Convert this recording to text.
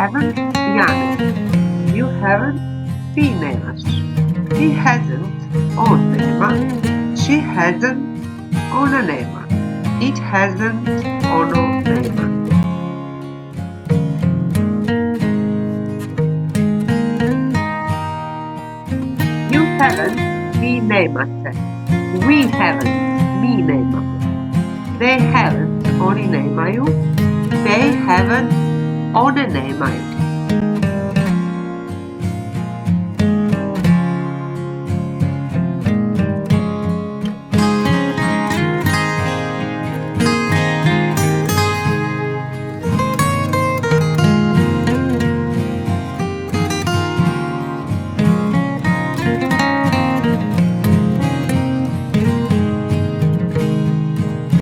haven't, yani you haven't, ti nemaš. He hasn't, on nema. She hasn't, ona nema. It hasn't, ono nema. You haven't, vi nemate. We haven't, mi nemamo. They haven't, oni nemaju. They haven't, one nemaju.